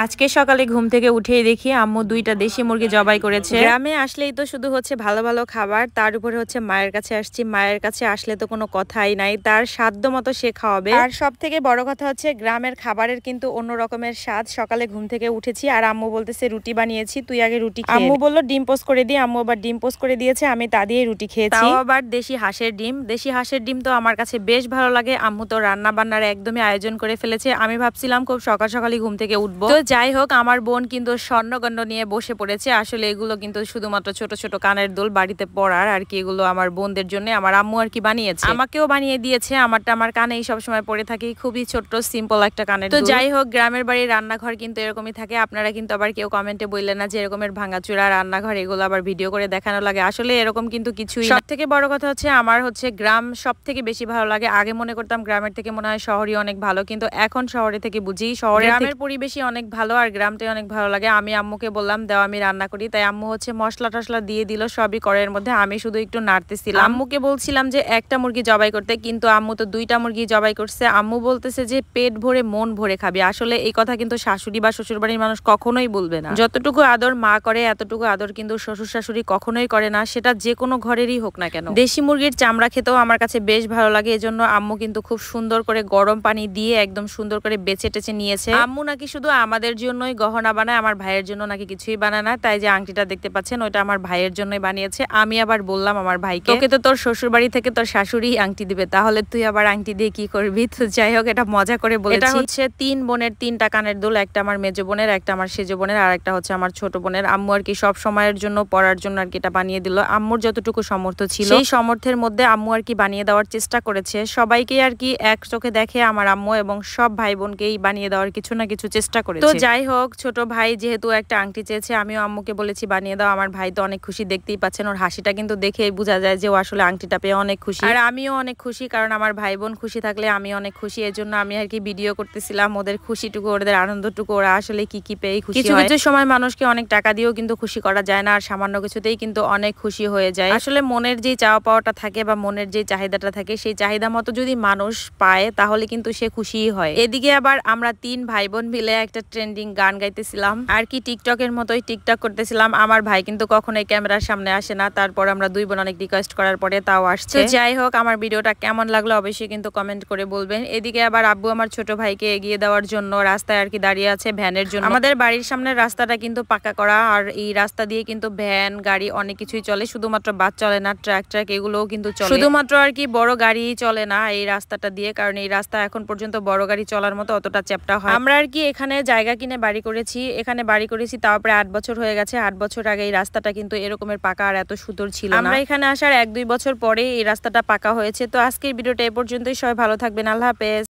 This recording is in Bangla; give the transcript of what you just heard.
আজকে সকালে ঘুম থেকে উঠেই দেখি আম্মু দুইটা দেশি মুরগি জবাই করেছে। গ্রামে আসলেই তো শুধু হচ্ছে ভালো ভালো খাবার, তার উপরে হচ্ছে মায়ের কাছে আসছি। মায়ের কাছে আসলে তো কোনো কথাই নাই, তার সাধ্য মতো সে খাওয়াবে। আর সব থেকে বড় কথা হচ্ছে গ্রামের খাবারের কিন্তু অন্য রকমের স্বাদ। সকালে ঘুম থেকে উঠেছি আর আম্মু বলতেছে রুটি বানিয়েছি, তুই আগে রুটি খেয়ে। আম্মু বললো ডিম পোস্ট করে দিই, আম্মু আবার ডিম পোস্ট করে দিয়েছে, আমি তা দিয়ে রুটি খেয়েছি। তাও আবার দেশি হাঁসের ডিম। দেশি হাঁসের ডিম তো আমার কাছে বেশ ভালো লাগে। আম্মু তো রান্না বান্নার একদমই আয়োজন করে ফেলেছে। আমি ভাবছিলাম খুব সকাল সকালই ঘুম থেকে উঠবো। তো যাই হোক, আমার বোন কিন্তু স্বর্ণগণ্ড নিয়ে বসে পড়েছে। আসলে এগুলো কিন্তু শুধুমাত্র ছোট ছোট কানের দুল বাড়িতে পরার আর কি। এগুলো আমার বোনদের জন্য আমার আম্মু আর কি বানিয়েছে, আমাকেও বানিয়ে দিয়েছে। আমারটা আমার কানেই সবসময় পরে থাকি, খুবই ছোট্ট সিম্পল একটা কানের দুল। তো যাই হোক, গ্রামের বাড়ির রান্নাঘর কিন্তু এরকমই থাকে। আপনারা কিন্তু আবার কেউ কমেন্টে বললেন না যে এরকমের ভাঙাচুরা রান্নাঘর এগুলো আবার ভিডিও করে দেখানো লাগে। আসলে এরকম কিন্তু কিছুই। সব থেকে বড় কথা হচ্ছে আমার হচ্ছে গ্রাম সব থেকে বেশি ভালো লাগে। আগে মনে করতাম গ্রামের থেকে মনে হয় শহরই অনেক ভালো, কিন্তু এখন শহরে থেকে বুঝি শহরে গ্রামের পরিবেশই অনেক ভালো আর গ্রামটাই অনেক ভালো লাগে। আমি আম্মুকে বললাম দাও আমি রান্না করি, তাই আম্মু হচ্ছে মশলা টসলা দিয়ে দিল সবই কড়াইয়ের মধ্যে। আমি শুধু একটু নাড়তেছিলাম। আম্মুকে বলছিলাম যে একটা মুরগি জবাই করতে, কিন্তু আম্মু তো দুইটা মুরগি জবাই করছে। আম্মু বলতেছে যে পেট ভরে মন ভরে খাবি। আসলে এই কথা কিন্তু শাশুড়ি বা শ্বশুর বাড়ির মানুষ কখনোই বলবে না। যতটুকু আদর মা করে এতটুকু আদর কিন্তু শ্বশুর শাশুড়ি কখনোই করে না, সেটা যে কোনো ঘরেরই হোক না কেন। দেশি মুরগির চামড়া খেতেও আমার কাছে বেশ ভালো লাগে, এজন্য আম্মু কিন্তু খুব সুন্দর করে গরম পানি দিয়ে একদম সুন্দর করে বেচে টেচে নিয়েছে। আম্মু নাকি শুধু আমাদের জন্যই গহনা বানায়, আমার ভাইয়ের জন্য নাকি কিছুই বানায় না। তাই যে আংটিটা দেখতে পাচ্ছেন ওইটা আমার ভাইয়ের জন্যই বানিয়েছে। আমি আবার বললাম আমার ভাইকে, তোকে তো তোর শ্বশুর বাড়ি থেকে তোর শাশুড়ি আংটি দিবে, তাহলে তুই আবার আংটি দিয়ে কি করবি? তো যাই হোক, এটা মজা করে বলেছি। এটা হচ্ছে 3 বোনের 3টা কানের দুল, একটা আমার মেজো বোনের, একটা আমার সেজো বোনের, আর একটা হচ্ছে আমার ছোট বোনের। আম্মু আর কি সব সময়ের জন্য পরার জন্য আর কি এটা বানিয়ে দিল। আম্মুর যতটুকু সামর্থ্য ছিল সেই সামর্থ্যের মধ্যে আম্মু আর কি বানিয়ে দেওয়ার চেষ্টা করেছে। সবাইকে আর কি এক চোখে দেখে আমার আম্মু, এবং সব ভাই বোনকেই বানিয়ে দেওয়ার কিছু না কিছু চেষ্টা করেছে। তো যাই হোক, ছোট ভাই যেহেতু একটা আংটি চেয়েছে, আমিও আম্মুকে বলেছি বানিয়ে দাও। আমার ভাই তো অনেক খুশি, দেখতেই পাচ্ছেন ওর হাসিটা কিন্তু দেখেই বোঝা যায় যে ও আসলে আংটিটা পেয়ে অনেক খুশি। আর আমিও অনেক খুশি, কারণ আমার ভাই বোন খুশি থাকলে আমি অনেক খুশি। এর জন্য আমি আর কি ভিডিও করতেছিলাম ওদের খুশিটুকু, ওদের আনন্দটুকু, ওরা আসলে কি কি পেয়ে খুশি হয়। কিছু কিছু সময় মানুষকে অনেক টাকা দিয়েও কিন্তু খুশি করা যায় না, আর সামান্য কিছুতেই কিন্তু অনেক খুশি হয়ে যায়। আসলে মনের যে চাওয়া পাওয়াটা থাকে বা মনের যে চাহিদাটা থাকে, সেই চাহিদা মতো যদি মানুষ পায় তাহলে কিন্তু সে খুশিই হয়। এদিকে আবার আমরা 3 ভাই বোন মিলে একটা ট্রেন্ডিং গান গাইতেছিলাম আর কি, টিকটকের মতোই টিকটক করতেছিলাম। আমার ভাই কিন্তু কখনোই ক্যামেরার সামনে আসে না, তারপর আমরা 2 বোন অনেক রিকোয়েস্ট করার পরে তাও আসছে। তো যাই হোক, আমার ভিডিওটা কেমন লাগলো অবশ্যই কিন্তু কমেন্ট করে বলবেন। এদিকে আবার আব্বু আমার ছোট ভাইকে এগিয়ে দেওয়ার জন্য রাস্তায় আর কি দাঁড়িয়ে আছে ভ্যানের জন্য। আমাদের বাড়ির সামনের রাস্তাটা কিন্তু পাকা করা, আর এই রাস্তা দিয়ে কিন্তু ভ্যান গাড়ি অনেক কিছুই চলে, শুধুমাত্র বাস চলে না, ট্রাক এগুলোও কিন্তু চলে। শুধুমাত্র আর কি বড় গাড়ি চলে না এই রাস্তাটা দিয়ে, কারণ এই রাস্তা এখন পর্যন্ত বড় গাড়ি চলার মতো অতটা চ্যাপ্টা হয়। আমরা আর কি এখানে জায়গা কিনে বাড়ি করেছি, এখানে বাড়ি করেছি তাও প্রায় 8 বছর হয়ে গেছে। 8 বছর আগে এই রাস্তাটা কিন্তু এরকমের পাকা আর এত সুন্দর ছিল না। আমরা এখানে আসার 1-2 বছর পরে এই রাস্তাটা পাকা হয়েছে। তো আজকের ভিডিওটা এ পর্যন্তই। সবাই ভালো থাকবেন, আল্লাহ হাফেজ।